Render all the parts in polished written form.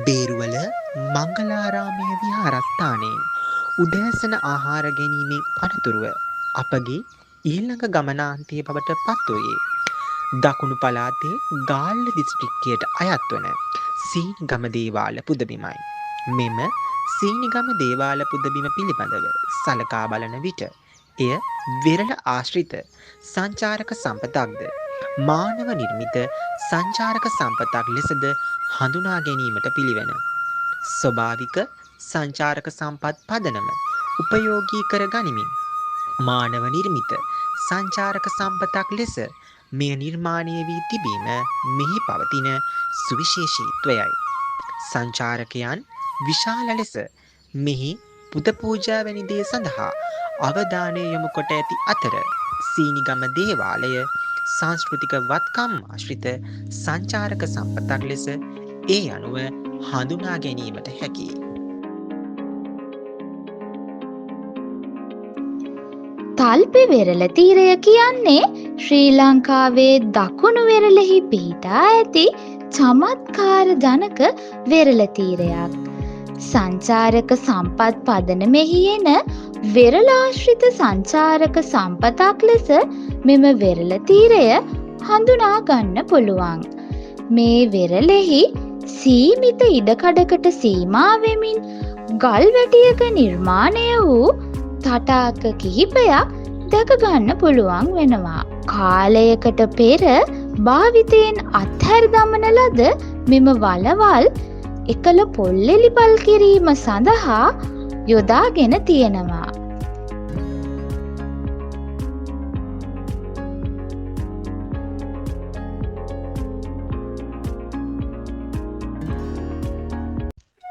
බේරුවල මංගලාරාමයේ විහාරස්ථානයේ උදෑසන ආහාර ගැනීමෙන් අනතුරුව අපගේ ඊළඟ ගමනාන්තය බවට පත්වයේ දකුණු පළාතේ ගාල්ල දිස්ත්‍රික්කයට අයත්වන සීනිගම දේවාල පුදබිමයි. මෙම සීනිගම දේවාල පුදබිම පිළිබඳව සලකා බලන විට එය වෙරළ ආශ්‍රිත සංචාරක සම්පතක්ද මානව නිර්මිත සංචාරක සම්පතක් ලෙසද හඳුනා ගැනීමට පිළිවන. ස්වභාවික සංචාරක සම්පත් පදනම උපයෝගී කර ගනිමින් මානව නිර්මිත සංචාරක සම්පතක් ලෙස මෙය නිර්මාණය වී තිබීම මෙහි පවතින සුවිශේෂීත්වයයි. සංචාරකයන් විශාල ලෙස මෙහි පුද පූජා වැනි දේ සඳහා අවධානය යොමු කොට ඇති අතර සීනිගම දේවාලය සංස්කෘතික වත්කම් ආශ්‍රිත සංචාරක සම්පතක් ලෙස ඒ අනුව හඳුනා ගැනීමට හැකියි. තල්පි වෙරළ තීරය කියන්නේ ශ්‍රී ලංකාවේ දකුණු වෙරළෙහි පිහිටා ඇති චමත්කාර ජනක වෙරළ තීරයක්. සංචාරක සම්පත් පදනමෙහි එන වෙරළාශ්‍රිත සංචාරක සම්පතක් ලෙස මෙම වෙරළ තීරය හඳුනා ගන්න පුළුවන්. මේ වෙරළෙහි සීමිත ඉඩකඩකට සීමා වෙමින් ගල් වැටියක නිර්මාණය වූ තටාක කිහිපයක් දැක ගන්න පුළුවන් වෙනවා. කාලයකට පෙර භාවිතයෙන් අත්හැර දමන ලද මෙම වලවල් එකල පොල්ලෙලිපල් කිරීම සඳහා යොදාගෙන තියෙනවා.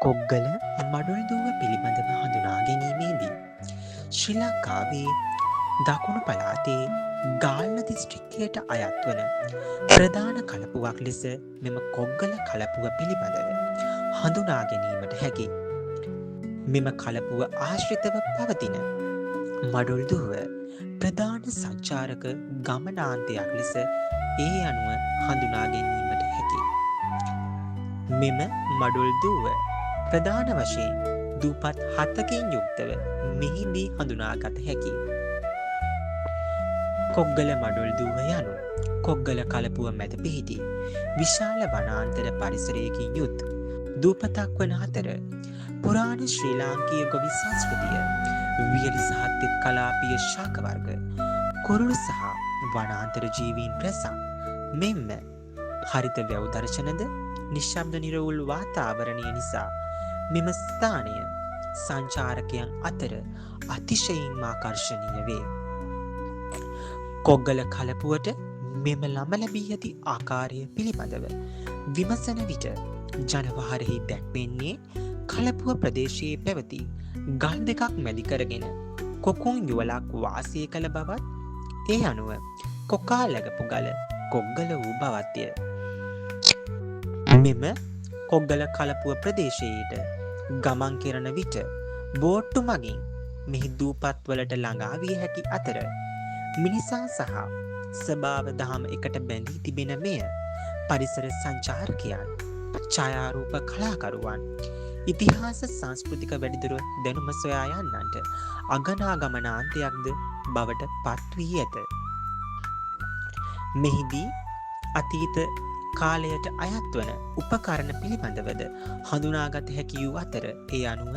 කොග්ගල මඩොල්දුව පිළිබඳව හඳුනා ගැනීමේදී ශ්‍රී ලංකාවේ දකුණු පළාතේ ගාල්ල දිස්ත්‍රික්කයට අයත් වන ප්‍රධාන කලපුවක් ලෙස මෙම කොග්ගල කලපුව පිළිබඳව හඳුනා ගැනීමට හැකි. මෙම කලපුව ආශ්‍රිතව පවතින මඩොල්දුව ප්‍රධාන සංචාරක ගමනාන්තයක් ලෙස ඒ අනුව හඳුනා ගැනීමට හැකි. මෙම මඩොල්දුව ප්‍රධාන වශයෙන් දූපත් 7කින් යුක්තව මෙහිදී හඳුනාගත හැකි. කොග්ගල මඩොල්දුව යනු කොග්ගල කලපුව මැද පිහිටි විශාල වනාන්තර පරිසරයකින් යුත් දූපතක් වන අතර පුරාණ ශ්‍රී ලාංකීය ගොවි සංස්කෘතිය, වියලි සහ තෙත් කලාපීය ශාක වර්ග, කුරුළු සහ වනාන්තර ජීවීන් රැසක් මෙන්ම හරිත වැව් දර්ශනද නිශ්ශබ්ද නිරවුල් වාතාවරණය නිසා මෙම ස්ථානය සංචාරකයන් අතර අතිශයින්ම ආකර්ශනීය වේ. කොග්ගල කලපුවට මෙම ළම ලැබී ඇති ආකාරය පිළිබඳව විමසන විට ජනවහරෙහි දැක්වෙන්නේ කලපුව ප්‍රදේශයේ පැවති ගල් දෙකක් මැදි කරගෙන කොකුන් යුවලක් වාසය කළ බවත් ඒ අනුව කොකා läගපු ගල කොග්ගල වූ බවත්ය. මෙම කොග්ගල කලපුව ප්‍රදේශයට ගමන් කෙරෙන විට බෝට්ටු මගින් මෙහි දූපත්වලට ළඟා විය හැකි අතර මිනිසා සහ ස්වභාව දහම එකට බැඳී තිබෙන මෙය පරිසර සංචාරකයන්, ඡායාරූප කලාකරුවන්, ඉතිහාස සංස්කෘතික වැඩිදුර දැනුම සොයා යන්නන්ට අගනා ගමනාන්තයක්ද බවට පත් වී ඇත. මෙහිදී අතීත කාලයට අයත් වන උපකරණ පිළිබඳවද හඳුනාගත හැකි වූ අතර ඒ අනුව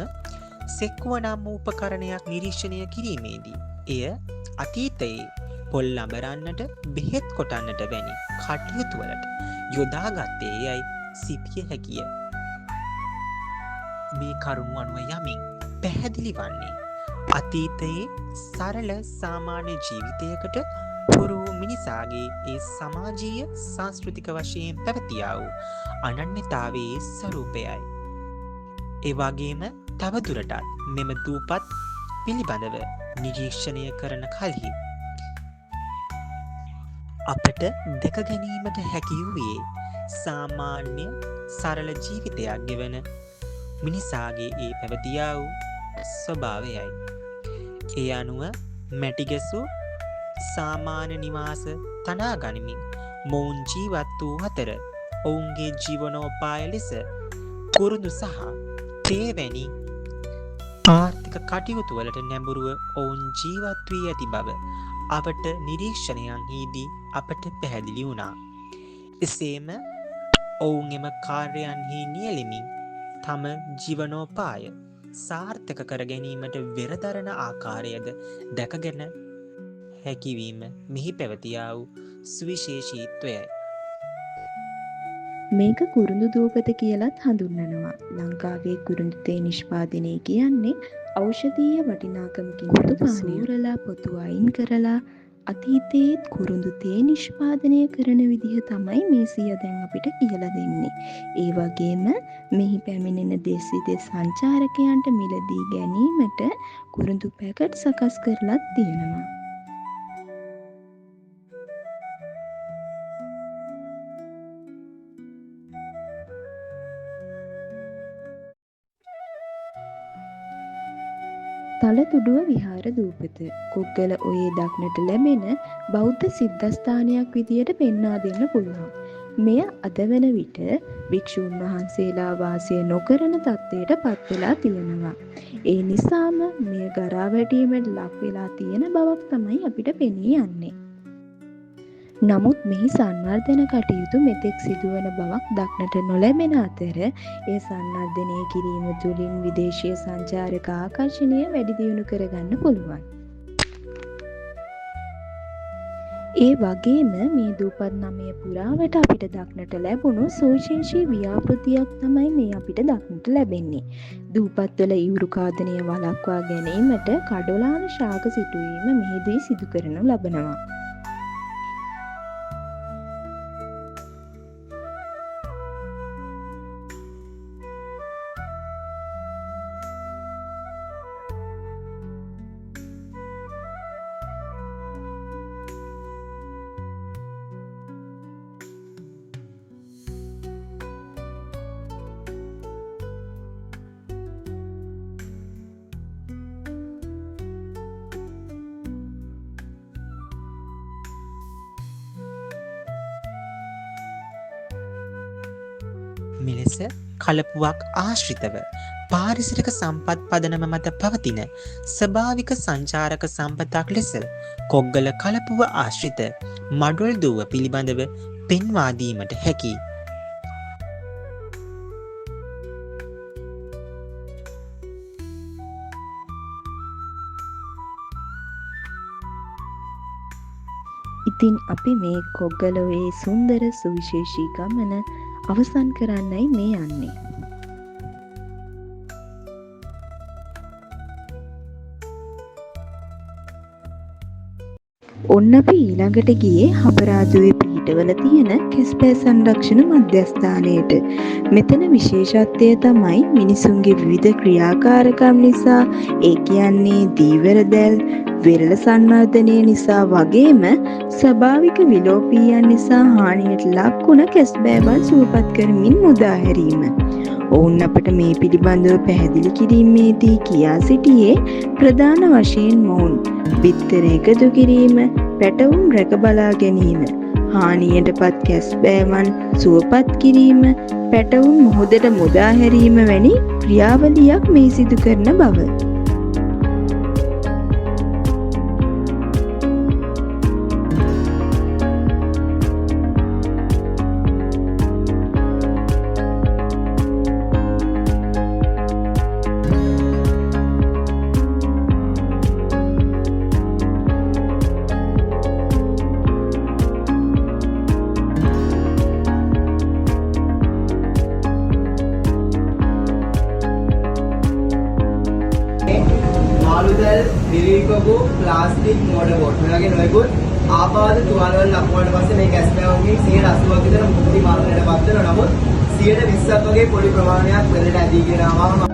සෙක්කුව නම් වූ උපකරණයක් නිරීක්ෂණය කිරීමේදී එය අතීතයේ පොල් ලඹරන්නට, බෙහෙත් කොටන්නට වැනි කටයුතු වලට යොදාගත්තේ යයි සිතිය හැකිය. මේ කරුණු අනුව යමින් පැහැදිලි වන්නේ අතීතයේ සරල සාමාන්‍ය ජීවිතයකට පුරු මිනිසාගේ ඒ සමාජීය සංස්කෘතික වශයෙන් පැවතියා වූ අනන්‍යතාවයේ ස්වරූපයයි. ඒ වගේම තවදුරටත් මෙම දූපත් පිළිබඳව නිරීක්ෂණය කරන කලෙහි අපට දැක ගැනීමට හැකි වූයේ සාමාන්‍ය සරල ජීවිතයක් ගෙවන මිනිසාගේ ඒ පැවතියා වූ ස්වභාවයයි. ඒ අනුව මැටිගැසු සාමාන්‍ය නිවාස තනා ගනිමින් මොවුන් ජීවත් වූ අතර ඔවුන්ගේ ජීවනෝපාය ලෙස කුරුඳු සහ තේවැනි ආර්ථික කටයුතු වලට නැඹුරුව ඔවුන් ජීවත් වී ඇති බව අපට නිරීක්ෂණයන්හිදී අපට පැහැදිලි වුණා. එසේම ඔවුන් එම කාර්යයන්හි නියැලෙමින් තම ජීවනෝපාය සාර්ථක කර ගැනීමට වෙරදරන ආකාරයද දැකගෙන හැකිවීම මෙහි පැවතියා වූ සුවිශේෂීත්වයයි. මේක කුරුඳු දූපත කියලත් හඳුන්වනවා. ලංකාවේ කුරුඳු තේ නිෂ්පාදනය කියන්නේ ඖෂධීය වටිනාකමකින් යුතු පානීය පොතු අයින් කරලා අතීතයේත් කුරුඳු තේ නිෂ්පාදනය කරන විදිහ තමයි මේ සිය දැන් අපිට කියලා දෙන්නේ. ඒ වගේම මෙහි පැමිණෙන දෙස් විදෙස් සංචාරකයන්ට මිලදී ගැනීමට කුරුඳු පැකට් සකස් කරලත් තියෙනවා. තලතුඩුව විහාර දූපත කොග්ගල ඔයේ දක්නට ලැබෙන බෞද්ධ සිද්ධස්ථානයක් විදියට පෙන්වා දෙන්න පුළුවන්. මෙය අද වන විට භික්ෂූන් වහන්සේලා වාසය නොකරන තත්ත්වයට පත් වෙලා තියෙනවා. ඒ නිසාම මෙය ගරා වැටීමට ලක් වෙලා තියෙන බවක් තමයි අපිට පෙනී යන්නේ. නමුත් මෙහි සංවර්ධන කටයුතු මෙතෙක් සිදුවන බවක් දක්නට නොලැබෙන අතර ඒ සංවර්ධනය කිරීම තුළින් විදේශීය සංචාරක ආකර්ෂණය වැඩි දියුණු කරගන්න පුළුවන්. ඒ වගේම මේ දූපත් නමය පුරාවට අපිට දක්නට ලැබුණු සුවිශේෂී ව්‍යාපෘතියක් තමයි මේ අපිට දක්නට ලැබෙන්නේ. දූපත්වල ඉවුරු කාදනය වළක්වා ගැනීමට කඩොලාන ශාක සිටුවීම මෙහිදී සිදු කරනු ලබනවා. මෙලෙස කලපුවක් ආශ්‍රිතව පාරිසරික සම්පත් පදනම මත පවතින ස්වභාවික සංචාරක සම්පතක් ලෙස කොග්ගල කලපුව ආශ්‍රිත මඩුල් දුව පිළිබඳව පෙන්වා දීමට හැකි. ඉතින් අපි මේ කොග්ගලොවේ සුන්දර සුවිශේෂී ගමන අවසන් කරන්නයි මේ යන්නේ. ඔන්න අපි ඊළඟට ගියේ හබරාදුවේ පිහිටවල තියෙන කෙස්බෑ සංරක්ෂණ මධ්‍යස්ථානයට. මෙතන විශේෂත්වය තමයි මිනිසුන්ගේ විවිධ ක්‍රියාකාරකම් නිසා, ඒ කියන්නේ දීවර දැල්, වෙරළ සංවර්ධනය නිසා වගේම ස්වභාවික විලෝපීයන් නිසා හානියට ලක් වුණ කෙස්බෑවන් සුවපත් කරමින් මුදා හැරීම. ඔවුන් අපට මේ පිළිබඳව පැහැදිලි කිරීමේදී කියා සිටියේ ප්‍රධාන වශයෙන් මොවුන් බිත්තර එකතු කිරීම, පැටවුම් රැක බලා ගැනීම, හානියටපත් කැස්බෑවන් සුවපත් කිරීම, පැටවුම් මොහොතට මුදා හැරීම වැනි ක්‍රියාවලියක් මේ සිදු කරන බව. මාළුදැල් නිරීකපු ප්ලාස්ටික් මොඩ බෝඩ් මේ වගේ නොයෙකුත් ආබාධ තුවාල වල ලකුණට පස්සේ මේ කැස්බෑවුන්ගේ 80% විතර මුක්ති මරණයට පත් වෙනවා. නමුත් 20%ක් වගේ පොඩි ප්‍රමාණයක් වෙලට ඇදීගෙන ආවම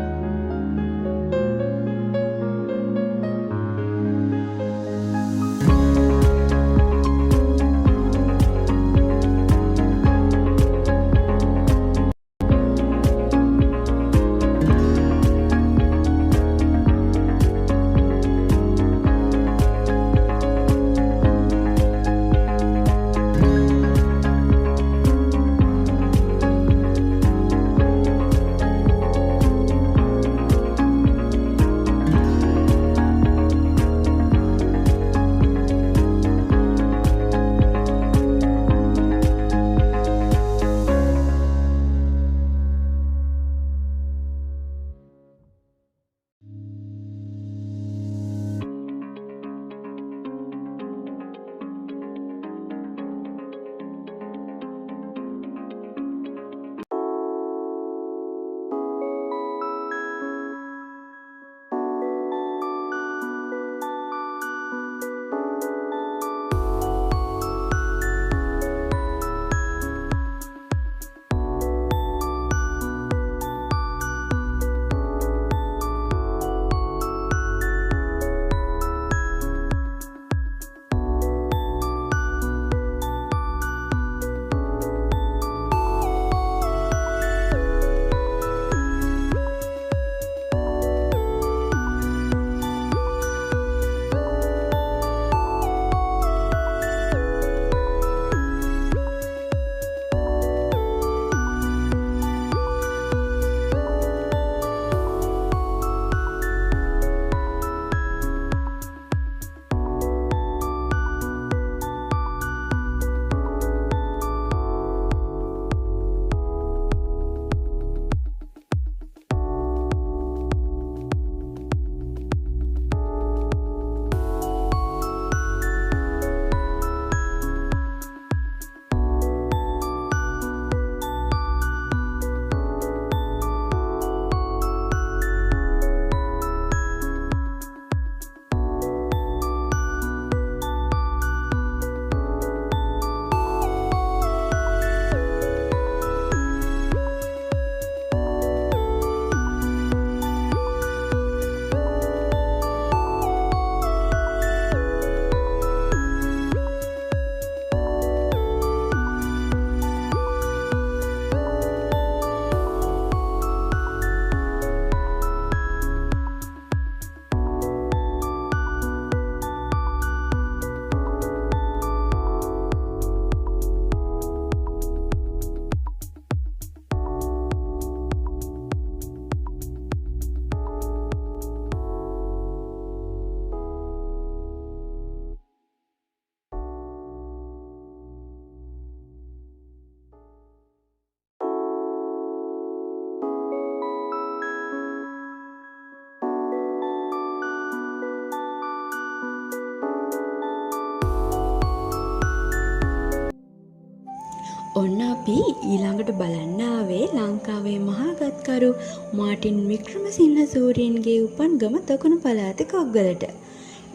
ඔන්න අපි ඊළඟට බලන්න ආවේ ලංකාවේ මහාගත්කරු මාටින් වික්‍රමසිංහ සූරීන්ගේ උපන් ගම දකුණු පළාත කොග්ගලට.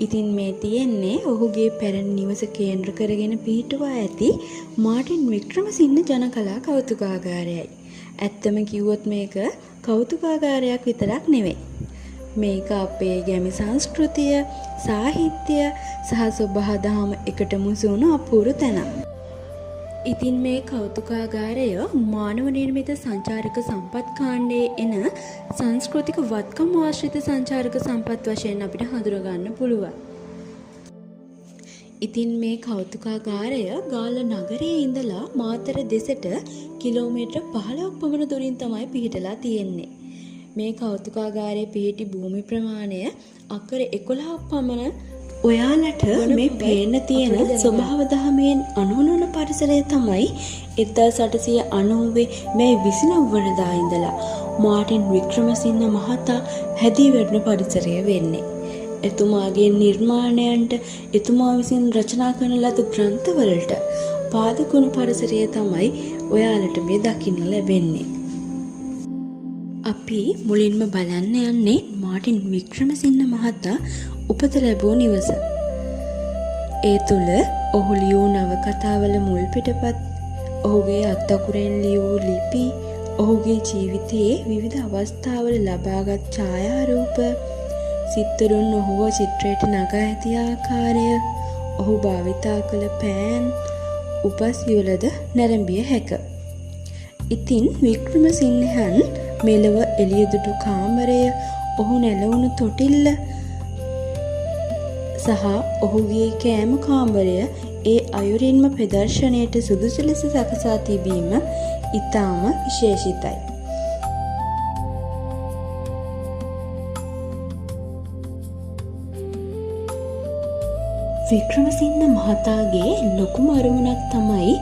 ඉතින් මේ තියෙන්නේ ඔහුගේ පැරණි නිවස කේන්ද්‍ර කරගෙන පිහිටුවා ඇති මාටින් වික්‍රමසිංහ ජනකලා කෞතුකාගාරයයි. ඇත්තම කිව්වොත් මේක කෞතුකාගාරයක් විතරක් නෙවෙයි. මේක අපේ ගැමි සංස්කෘතිය, සාහිත්‍ය සහ සොබහදහම එකට මුසුණු අපූර්ව තැනක්. ඉතින් මේ කෞතුකාගාරය මානව නිර්මිත සංචාරක සම්පත් කාණ්ඩයේ එන සංස්කෘතික වත්කම් ආශ්‍රිත සංචාරක සම්පත් වශයෙන් අපිට හඳුනගන්න පුළුවන්. ඉතින් මේ කෞතුකාගාරය ගාල්ල නගරයේ ඉඳලා මාතර දෙසට කිලෝමීටර් 15ක් පමණ දුරින් තමයි පිහිටලා තියෙන්නේ. මේ කෞතුකාගාරයේ පිහිටි භූමි ප්‍රමාණය අක්කර 11ක් පමණ. ඔයාලට මේ පේන්න තියෙන ස්වභාව දහමෙන් අනුවන පරිසරය තමයි 1890 මේ 29 වනදා ඉඳලා මාටින් වික්‍රමසිංහ මහතා හැදී වැඩෙන පරිසරය වෙන්නේ. එතුමාගේ නිර්මාණයන්ට එතුමා විසින් රචනා කරන ලද ග්‍රන්ථවලට පාදකුණු පරිසරය තමයි ඔයාලට මේ දකින්න ලැබෙන්නේ. අපි මුලින්ම බලන්න යන්නේ මාටින් වික්‍රමසිංහ මහතා උපත ලැබූ නිවස. ඒ තුළ ඔහු ලියූ නවකතාවල මුල් පිටපත්, ඔහුගේ අත්අකුරෙන් ලියූ ලිපි, ඔහුගේ ජීවිතයේ විවිධ අවස්ථාවල ලබාගත් ඡායාරූප, සිත්තරුන් ඔහුව චිත්‍රයට නගා ඇති ආකාරය, ඔහු භාවිතා කළ පෑන්, උපසියුලද නැරඹිය හැක. ඉතින් වික්‍රමසිංහයන් මෙලව එළියදුටු කාමරය, ඔහු නැලවුණු තොටිල්ල සහ ඔහුගේ කෑම කාමරය ඒ අයුරින්ම ප්‍රදර්ශනයට සුදුසු ලෙස සකසා තිබීම ඉතාම විශේෂිතයි. වික්‍රමසිංහ මහතාගේ ලොකුම අරමුණක් තමයි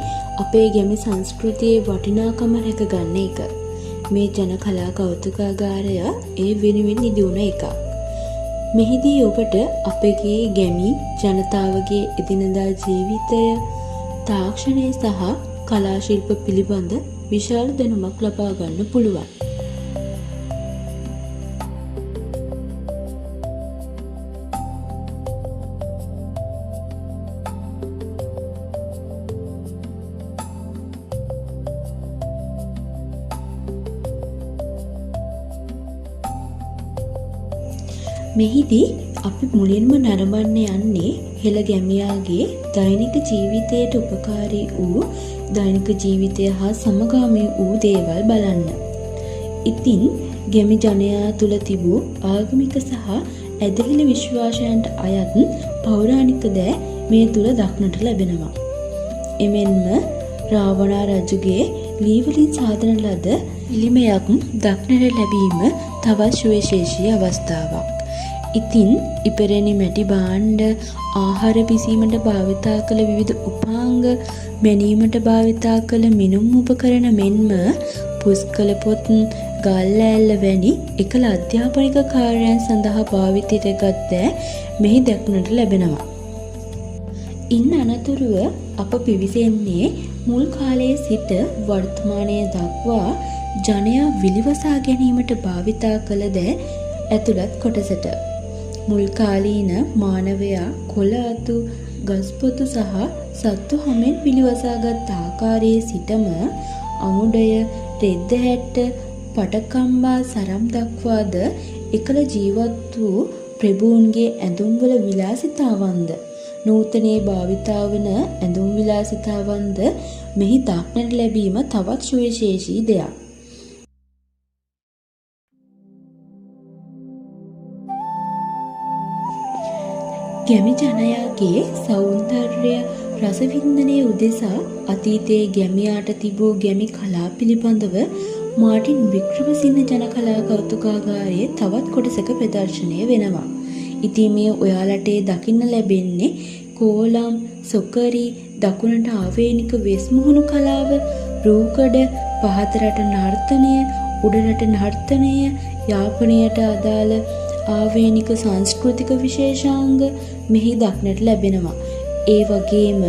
අපේ ගැමි සංස්කෘතියේ වටිනාකම රැකගන්න එක. මේ ජන කලා කෞතුකාගාරය ඒ වෙනුවෙන් ඉදිවුණ එකක්. මෙහිදී ඔබට අපගේ ගැමි ජනතාවගේ එදිනදා ජීවිතය, තාක්ෂණය සහ කලා ශිල්ප පිළිබඳ විශාල දැනුමක් ලබා ගන්න පුළුවන්. මෙහිදී අපි මුලින්ම නරඹන්න යන්නේ හෙළ ගැමියාගේ දෛනික ජීවිතයට උපකාරී වූ, දෛනික ජීවිතය හා සමගාමී වූ දේවල් බලන්න. ඉතින් ගැමි ජනයා තුළ තිබූ ආගමික සහ ඇදහිලි විශ්වාසයන්ට අයත් පෞරාණික දෑ මේ තුළ දක්නට ලැබෙනවා. එමෙන්ම රාවණා රජුගේ ලීවලින් සාදන ලද ඉලිමයක් දක්නට ලැබීම තවත් සුවිශේෂී අවස්ථාවක්. ඉතින් ඉපැරණි මැටි භාණ්ඩ, ආහාර පිසීමට භාවිතා කළ විවිධ උපාංග, මැනීමට භාවිතා කළ මිනුම් උපකරණ මෙන්ම පුස්කල පොත්, ගල් ඇල්ල වැනි එකල අධ්‍යාපනික කාර්යයන් සඳහා භාවිතයට ගත් දෑ මෙහි දක්නට ලැබෙනවා. ඉන් අනතුරුව අප පිවිසෙන්නේ මුල් කාලයේ සිට වර්තමානය දක්වා ජනයා විලිවසා ගැනීමට භාවිතා කළ දෑ ඇතුළත් කොටසට. මුල් කාලීන මානවයා කොළ අතු, ගස්පොතු සහ සත්තු හමෙන් පිළිවසාගත් ආකාරයේ සිටම අමුඩය, රෙද්ද හැට්ට, පටකම්බා සරම් දක්වාද එකල ජීවත් වූ ප්‍රභූන්ගේ ඇඳුම්වල විලාසිතාවන්ද, නූතනයේ භාවිතා වන ඇඳුම් විලාසිතාවන්ද මෙහි දක්නට ලැබීම තවත් සුවිශේෂී දෙයක්. ගැමි ජනයාගේ සෞන්දර්ය රසවින්දනය උදෙසා අතීතයේ ගැමියාට තිබූ ගැමි කලා පිළිබඳව මාටින් වික්‍රමසිංහ ජන කලා කෞතුකාගාරයේ තවත් කොටසක ප්‍රදර්ශනය වෙනවා. ඉතින් මේ ඔයාලට දකින්න ලැබෙන්නේ කෝලම්, සොකරි, දකුණට ආවේනික වෙස්මුහුණු කලාව, රූකඩ, පහතරට නර්තනය, උඩරට නර්තනය, යාපනයට අදාළ ආවේනික සංස්කෘතික විශේෂාංග මෙහි දක්නට ලැබෙනවා. ඒ වගේම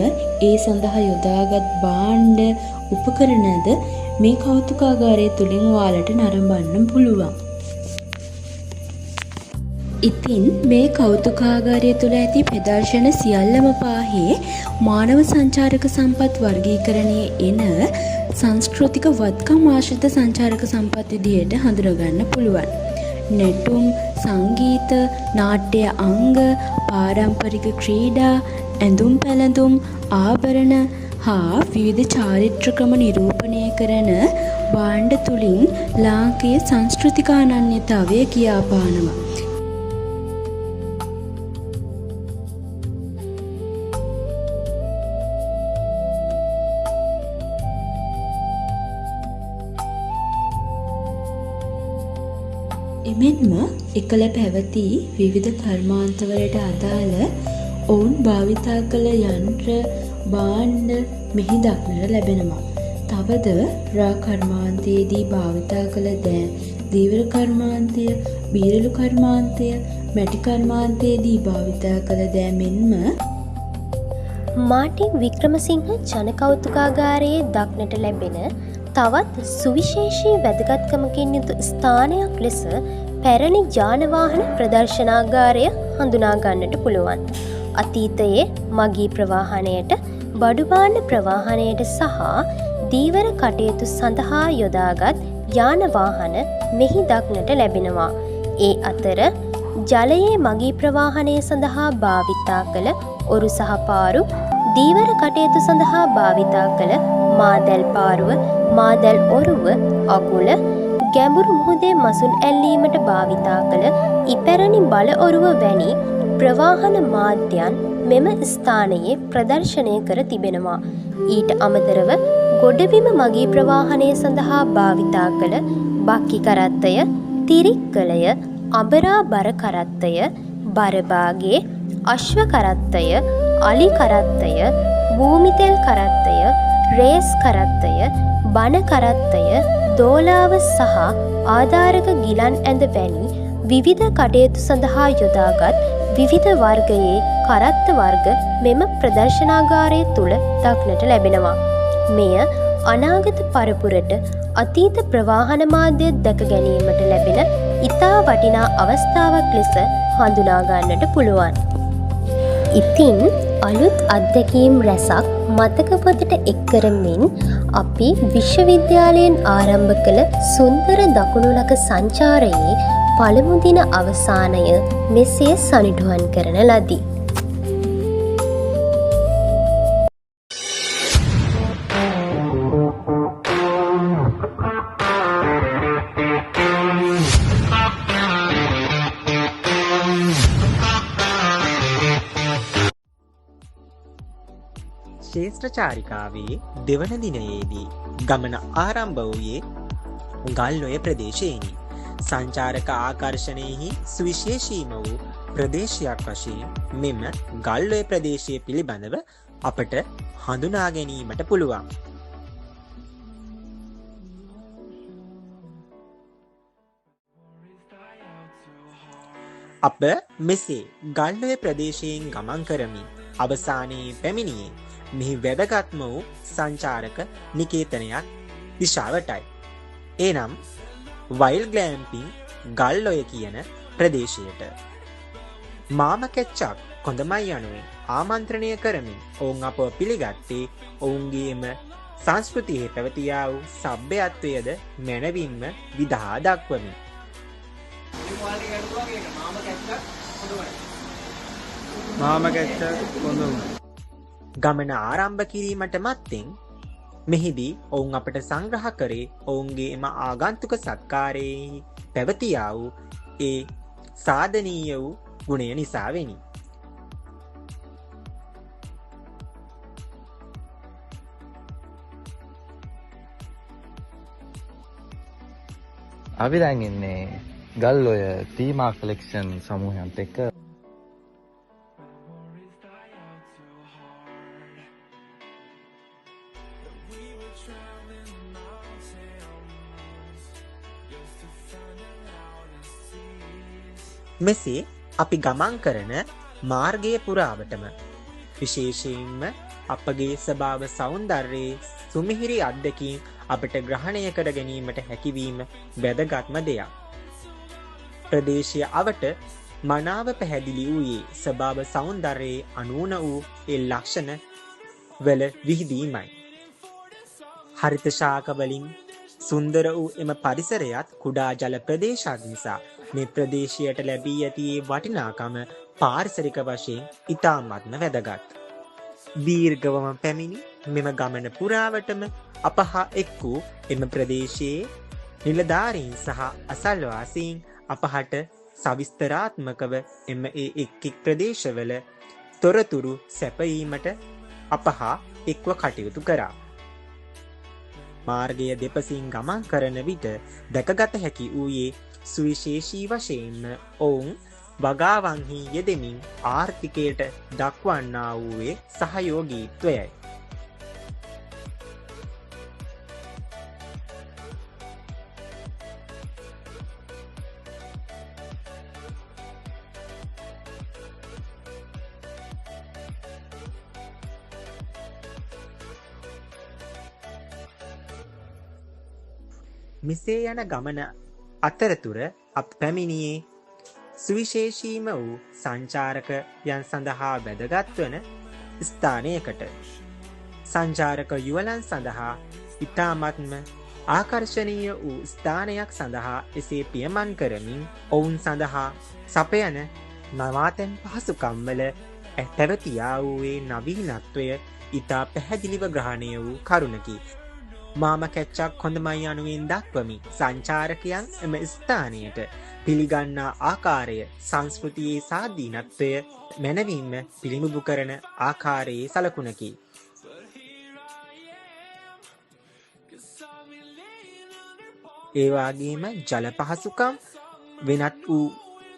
ඒ සඳහා යොදාගත් භාණ්ඩ, උපකරණද මේ කෞතුකාගාරය තුළින් ඔයාලට නරඹන්න පුළුවන්. ඉතින් මේ කෞතුකාගාරය තුළ ඇති ප්‍රදර්ශන සියල්ලම පාහේ මානව සංචාරක සම්පත් වර්ගීකරණයේ එන සංස්කෘතික වත්කම් ආශ්‍රිත සංචාරක සම්පත් විදියට හඳුනගන්න පුළුවන්. නැටුම්, සංගීත, නාට්‍ය අංග, පාරම්පරික ක්‍රීඩා, ඇඳුම් පැළඳුම්, ආභරණ හා විවිධ චාරිත්‍ර ක්‍රම නිරූපණය කරන භාණ්ඩ තුළින් ලාංකීය සංස්කෘතික අනන්‍යතාවය කියාපානවා. එමෙන්ම එකල පැවති විවිධ කර්මාන්තවලට අදාළ ඔවුන් භාවිතා කළ යන්ත්‍ර භාණ්ඩ මෙහි දක්නට ලැබෙනවා. තවද රා කර්මාන්තයේදී භාවිතා කළ දෑ, දීවර කර්මාන්තය, බීරලු කර්මාන්තය, මැටි කර්මාන්තයේදී භාවිතා කළ දෑ මෙන්ම මාටින් වික්‍රමසිංහ ජනකෞතුකාගාරයේ දක්නට ලැබෙන තවත් සුවිශේෂී වැදගත්කමකින් යුතු ස්ථානයක් ලෙස පැරණි යානවාහන ප්‍රදර්ශනාගාරය හඳුනා ගන්නට පුළුවන්. අතීතයේ මගී ප්‍රවාහනයට, බඩුභාණ්ඩ ප්‍රවාහනයට සහ දීවර කටයුතු සඳහා යොදාගත් යානවාහන මෙහි දක්නට ලැබෙනවා. ඒ අතර ජලයේ මගී ප්‍රවාහනය සඳහා භාවිතා කළ ඔරු සහ පාරු, දීවර කටයුතු සඳහා භාවිතා කළ මාදැල් පාරුව, මාදැල් ඔරුව, අගුල, ගැඹුරු මුහුදේ මසුන් ඇල්ලීමට භාවිතා කළ ඉපැරණි බල ඔරුව වැනි ප්‍රවාහන මාධ්‍යයන් මෙම ස්ථානයේ ප්‍රදර්ශනය කර තිබෙනවා. ඊට අමතරව ගොඩබිම මගී ප්‍රවාහනය සඳහා භාවිතා කළ බක්කි කරත්තය, තිරික්කලය, අබරා බර කරත්තය, බරබාගේ, අශ්ව කරත්තය, අලි කරත්තය, භූමිතෙල් කරත්තය, රේස් කරත්තය, බන කරත්තය, දෝලාව සහ ආධාරක ගිලන් ඇඳ වැනි විවිධ කටයුතු සඳහා යොදාගත් විවිධ වර්ගයේ කරත්ත වර්ග මෙම ප්‍රදර්ශනාගාරය තුළ දක්නට ලැබෙනවා. මෙය අනාගත පරපුරට අතීත ප්‍රවාහන මාධ්‍ය දැක ගැනීමට ලැබෙන ඉතා වටිනා අවස්ථාවක් ලෙස හඳුනා ගන්නට පුළුවන්. ඉතින් අලුත් අත්දැකීම් රැසක් මතක පොතට එක් කරමින් අපි විශ්වවිද්‍යාලයෙන් ආරම්භ කළ සුන්දර දකුණුලක සංචාරයේ පළමු දින අවසානය මෙසේ සනිටුහන් කරන ලදී. ශේෂ්ත්‍ර චාරිකාවේ දෙවන දිනයේදී ගමන ආරම්භ වූයේ ගල්ඔය ප්‍රදේශයෙනි. සංචාරක ආකර්ෂණයෙහි සුවිශේෂීම වූ ප්‍රදේශයක් වශයෙන් මෙම ගල්ඔය ප්‍රදේශය පිළිබඳව අපට හඳුනා ගැනීමට පුළුවන්. අප මෙසේ ගල්ඔය ප්‍රදේශයෙන් ගමන් කරමින් අවසානයේ පැමිණියේ මෙහි වැදගත්ම වූ සංචාරක නිකේතනයක් දිශාවටයි. එනම් වයිල් ග්ලෑම්පින් ගල්ඔය කියන ප්‍රදේශයට. මාම කැච්චක් කොඳමයි යනුවෙන් ආමන්ත්‍රණය කරමින් ඔවුන් අපව පිළිගත්තේ ඔවුන්ගේම සංස්කෘතියේ පැවතියා වූ සભ્યත්වයද මැනවින්ම විදහා දක්වමින්. මාම කැච්චක් කොඳමයි. ගමන ආරම්භ කිරීමට මත්තෙන් මෙහිදී ඔවුන් අපට සංග්‍රහ කරේ ඔවුන්ගේ එම ආගන්තුක සත්කාරයෙහි පැවතියා වූ ඒ සාධනීය වූ ගුණය නිසාවෙනි. අපි දැන් ඉන්නේ ගල්ඔය තීමා කලෙක්ෂන් සමූහයත් එක්ක. මෙසේ අපි ගමන් කරන මාර්ගය පුරාවටම විශේෂයෙන්ම අපගේ ස්වභාව සෞන්දර්යයේ සුමිහිරි අත්දැකීම් අපට ග්‍රහණය කර ගැනීමට හැකිවීම වැදගත්ම දෙයක්. ප්‍රදේශය අවට මනාව පැහැදිලි වූයේ ස්වභාව සෞන්දර්යයේ අනූන වූ ඒ ලක්ෂණ වල විහිදීමයි. හරිත ශාක වලින් සුන්දර වූ එම පරිසරයත් කුඩා ජල ප්‍රදේශයක් නිසා මේ ප්‍රදේශයට ලැබී ඇති වටිනාකම පාරිසරික වශයෙන් ඉතාමත්ම වැදගත්. දීර්ඝවම පැමිණි මෙම ගමන පුරාවටම අපහා එක් වූ එම ප්‍රදේශයේ නිලධාරීන් සහ අසල්වාසීන් අපහට සවිස්තරාත්මකව එම එක් ප්‍රදේශවල තොරතුරු සැපයීමට අපහා එක්ව කටයුතු කරා. මාර්ගය දෙපසින් ගමන් කරන විට දැකගත හැකි වූයේ සුවිශේෂී වශයෙන්ම ඔවුන් වගාවන්හි යෙදෙමින් ආර්ථිකයට දක්වන්නා වූයේ සහයෝගීත්වයයි. මෙසේ යන ගමන අතරතුර අප පැමිණියේ සුවිශේෂීම වූ සංචාරකයන් සඳහා වැදගත් වන ස්ථානයකට. සංචාරක යුවලන් සඳහා ඉතාමත්ම ආකර්ශනීය වූ ස්ථානයක් සඳහා එසේ පියමන් කරමින් ඔවුන් සඳහා සපයන නවාතැන් පහසුකම්වල පැවතියා වූයේ නවීනත්වය ඉතා පැහැදිලිව ග්‍රහණය වූ කරුණකි. මාම කැච්චක් හොඳමයි යනුවෙන් දක්වමි සංචාරකයන් එම ස්ථානයට පිළිගන්නා ආකාරය සංස්කෘතියේ සාධීනත්වය මැනවින්ම පිළිඹු කරන ආකාරයේ සලකුණකි. ඒවාගේම ජල පහසුකම් වෙනත් වූ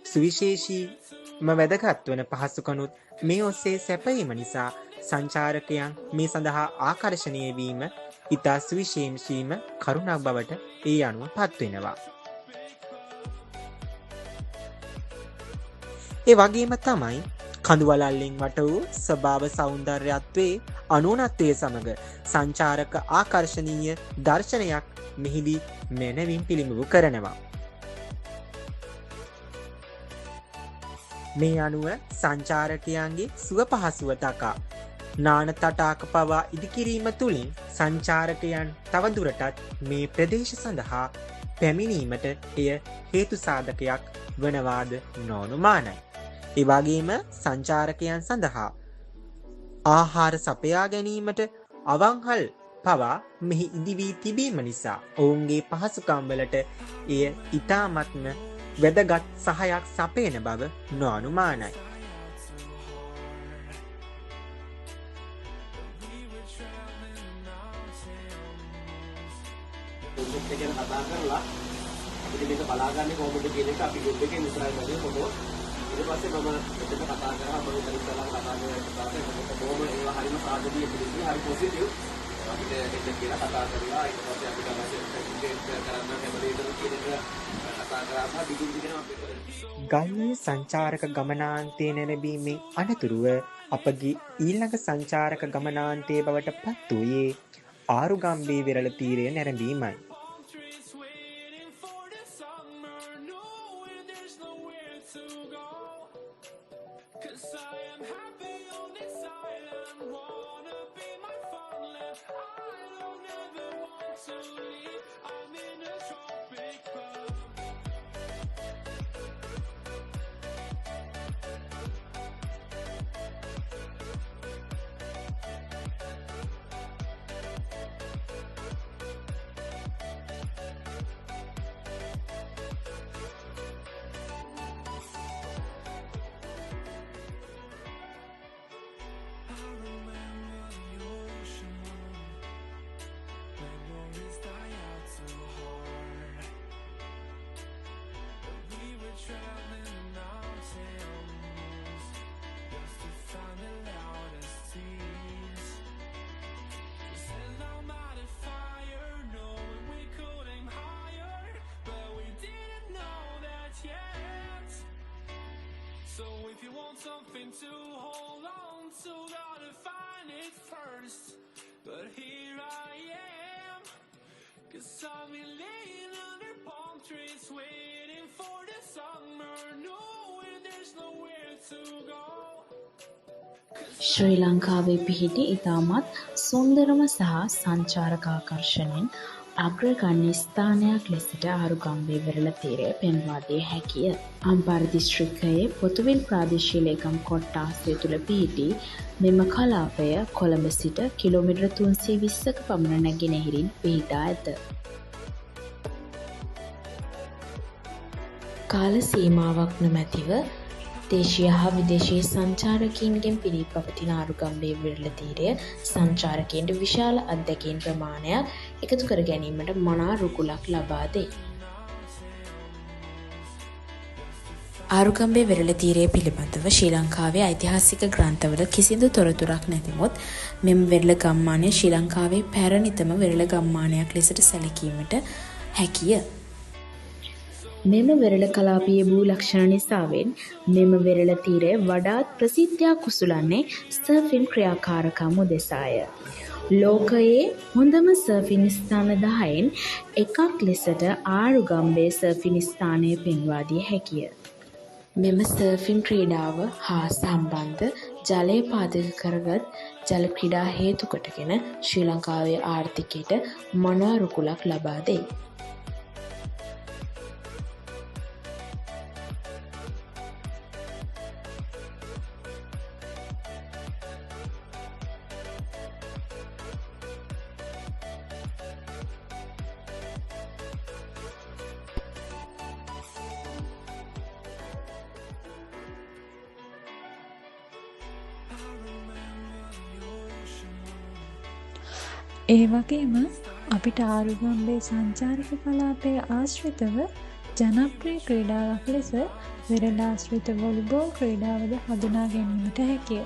සුවිශේෂීම වැදගත් වන පහසුකනුත් මේ ඔස්සේ සැපයීම නිසා සංචාරකයන් මේ සඳහා ආකර්ශනය වීම ඉතා සුවිශේෂීම කරුණක් බවට ඒ අනුව පත්වෙනවා. ඒ වගේම තමයි කඳුවලල්ලෙන් වට වූ ස්වභාව සෞන්දර්යත්වයේ අනූනත්වය සමග සංචාරක ආකර්ශනීය දර්ශනයක් මෙහිදී මැනවින් පිළිඹු කරනවා. මේ අනුව සංචාරකයන්ගේ සුව පහසුව තකා නාන තටාක පවා ඉදිකිරීම තුළින් සංචාරකයන් තවදුරටත් මේ ප්‍රදේශ සඳහා පැමිණීමට එය හේතු සාධකයක් වනවාද නොඅනුමානයි. එවැගේම සංචාරකයන් සඳහා ආහාර සපයා ගැනීමට අවංහල් පවා මෙහි ඉදිවී තිබීම නිසා ඔවුන්ගේ පහසුකම් වලට එය ඉතාමත්ම වැදගත් සහයක් සපයන බව නොඅනුමානයි. ගැන කතා කරලා අපිට මේක බලාගන්නේ කොහොමද කියන එක අපි ගෲප් එකේ ඉස්සරහින් බලමු ෆොටෝ. ඊට පස්සේ මම මෙතන කතා කරා මම ඉතින් ඉස්සරහට කතා කරලා කොහොම ඒවා හරිම සාධනීය පිළිතුරු හරි පොසිටිව් අපිට එන්න කියලා කතා කරලා ඊට පස්සේ අපිට අවශ්‍ය සර්ටිෆිකේට් කරන්න හැමදේම කියන එක කතා කරාම දිගින් දිගටම අපිට ගල්ලේ සංචාරක ගමනාන්තය නැරඹීමේ අනතුරුව අපගේ ඊළඟ සංචාරක ගමනාන්තයේ බවට පත් වූයේ ආරුගම්බේ වෙරළ තීරය නැරඹීමයි. So if you want something to hold on to, gotta find it first. ශ්‍රී ලංකාවේ පිහිටි ඉතාමත් සුන්දරම සහ සංචාරක ආකර්ෂණයෙන් අග්‍රගණ්‍ය ස්ථානයක් ලෙසට ආරුගම්බේ වෙරළ තීරය පෙන්වා දිය හැකිය. අම්පාර දිස්ත්‍රික්කයේ පොතුවිල් ප්‍රාදේශීය ලේකම් කොට්ටාසය තුළ පිහිටි මෙම කලාපය කොළඹ සිට කිලෝමීටර් 320ක පමණ නැගෙනහිරින් පිහිටා ඇත. කාල සීමාවක් නොමැතිව දේශීය හා විදේශීය සංචාරකයින්ගෙන් පිරී පවතින ආරුගම්බේ වෙරළ තීරය සංචාරකයින්ට විශාල අත්දැකීම් ප්‍රමාණයක් එකතු කර ගැනීමට මනා රුකුලක් ලබා දෙයි. ආරුගම්බේ වෙරළ තීරය පිළිබඳව ශ්‍රී ලංකාවේ ඓතිහාසික ග්‍රන්ථවල කිසිදු තොරතුරක් නැතිමුත් මෙම වෙරළ ගම්මානය ශ්‍රී ලංකාවේ පැරණිතම වෙරළ ගම්මානයක් ලෙසට සැලකීමට හැකිය. මෙම වෙරළ කලාපීය භූ ලක්ෂණ නිසාවෙන් මෙම වෙරළ තීරය වඩාත් ප්‍රසිද්ධියක් උසුලන්නේ සර්ෆින් ක්‍රියාකාරකම් උදෙසාය. ලෝකයේ හොඳම සර්ෆින් ස්ථාන 10න් එකක් ලෙසට ආරුගම්බේ සර්ෆින් ස්ථානය පෙන්වා දිය හැකිය. මෙම සර්ෆින් ක්‍රීඩාව හා සම්බන්ධ ජලය පාදක කරගත් ජල ක්‍රීඩා හේතු කොටගෙන ශ්‍රී ලංකාවේ ආර්ථිකයට මනා රුකුලක් ලබා දෙයි. ඒ වගේම අපිට ආරුගම්බේ සංචාරක කලාපයේ ආශ්‍රිතව ජනප්‍රිය ක්‍රීඩාවක් ලෙස වෙරළ ආශ්‍රිත වොලිබෝල් ක්‍රීඩාවද හඳුනා ගැනීමට හැකිය.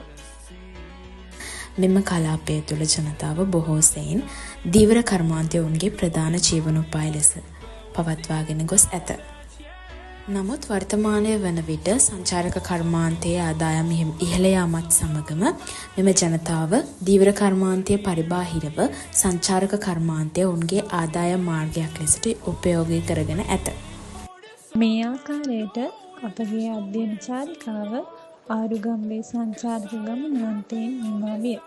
මෙම කලාපය තුළ ජනතාව බොහෝ සෙයින් ධීවර කර්මාන්තය ඔවුන්ගේ ප්‍රධාන ජීවනෝපාය ලෙස පවත්වාගෙන ගොස් ඇත. නමුත් වර්තමානය වන විට සංචාරක කර්මාන්තයේ ආදායම ඉහළ යාමත් සමගම මෙම ජනතාව ධීවර කර්මාන්තය පරිබාහිරව සංචාරක කර්මාන්තය ඔවුන්ගේ ආදායම් මාර්ගයක් ලෙසට උපයෝගී කරගෙන ඇත. මේ ආකාරයට අපගේ අධ්‍යයන චාරිකාව ආරුගම්බේ සංචාරක ගමනාන්තයෙන් නිමා විය.